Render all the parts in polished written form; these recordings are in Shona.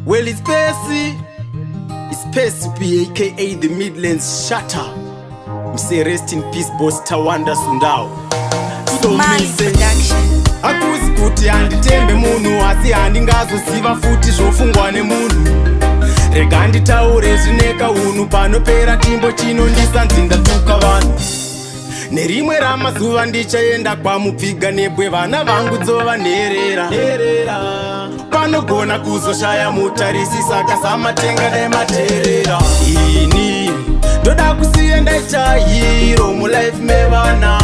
Well, it's Percy P, aka the Midlands Shatter. Me say rest in peace, boss Tawanda Sundao. So me say akuzi kuti handitembe munhu asi handingazoziva futi zvofungwa nemunhu. Rega nditaure zvineka unhu panopera timbo chino ndisanzindatuka vanhu. Nerimwe ramazuva ndichaenda kwamupfiga nebwe vana vangu dzova nherera. Panogona kuzoshaya mutarisi saka samatenga nematerera. Ini ndoda kusiya ndaita hero mulife mevana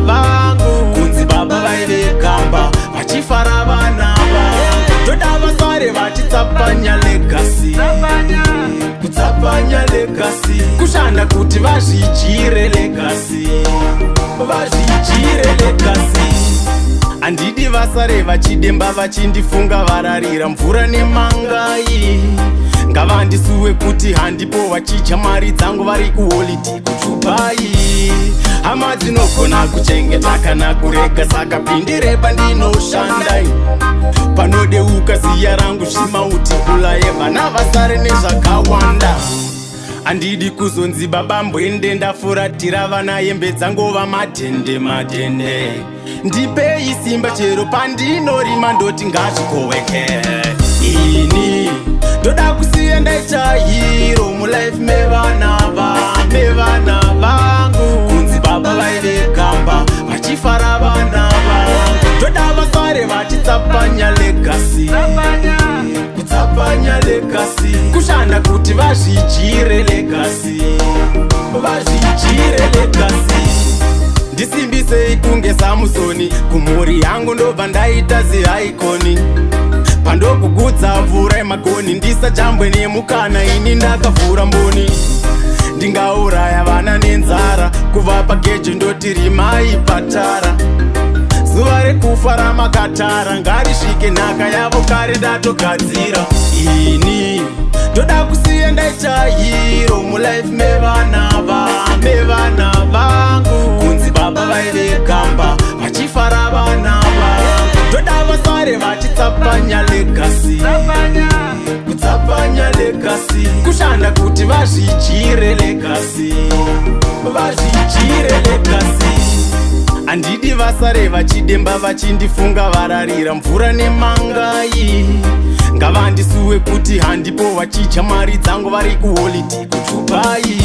vangu. Kunzi baba vaive kamba vachifara vana vangu. Ndoda vasare vachitsapanya legacy. Kutsapanya legacy kushanda kuti vazvidyire legacy. Handidi vasare vachidemba vachindifunga vararira mvura nemangai. Ngavandisuwe kuti handipo vachidya mari dzangu vari kuholidi kuchupai. Hama dzinogona kuchengeta kana kurega saka pindireba ndinoshanda. Panodeuka ziya rangu zvimauti kulaye vana vasare nezvakawanda. Handidi kuzonzi baba mbwende ndafuratira vana hembe dzangova madhende. Ndipei simba chero pandinorima ndoti ngazvikoweke. Ini ndoda kusiya ndaita hero mulife mevana vangu. Kunzi baba vaive kamba vachifara vana vangu. Ndoda vasare vachitsapanya legacy. Kutsapanya legacy kushanda kuti vazvidyire legacy. Ndisimbisei kunge Samusoni kumhuri yangu ndobva ndaita zihaikoni. Pandokugudza mvura yemagoni ndisajambwe nemukana ini ndakavhura mboni. Ndingauraya vana nenzara kuvapa gejo ndoti rimai patara. Zuva rekufa ramakatara ngarisvike nhaka yavo kare ndatogadzira. Ini ndoda kusiya ndaita hero mulife mevana vangu. Kunzi baba vaive kamba vachifara vana vangu. Ndoda vasare vachitsapanya legacy. Kutsapanya legacy kushanda kuti vazvidyire legacy. Handidi vasare vachidemba vachindifunga vararira mvura nemangai. Ngavandisuwe kuti handipo vachidya mari dzangu vari kuholidi kuchupai.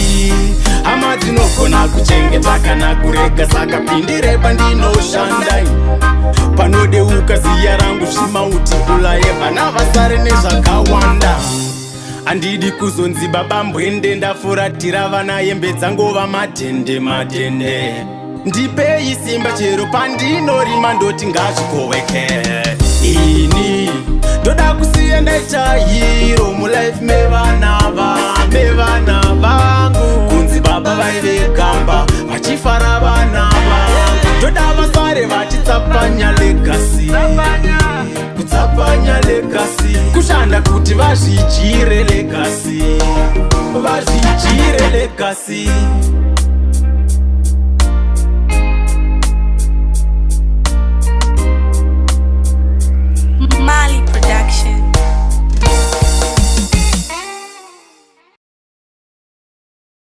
Hama dzinogona kuchengeta kana kurega saka pindireba ndinoshanda. Panodeuka ziya rangu zvimauti kulaye vana vasare nezvakawanda. Handidi kuzonzi baba mbwende ndafuratira vana hembe dzangova madhende. Ndipei simba chero pandinorima ndoti ngazvikoweke. Ini ndoda kusiya ndaita hero mulife mevana vangu. Kunzi baba vaive kamba vachifara vana vangu. Ndoda vasare vachitsapanya legacy. Kutsapanya legacy kushanda kuti vazvidyire legacy.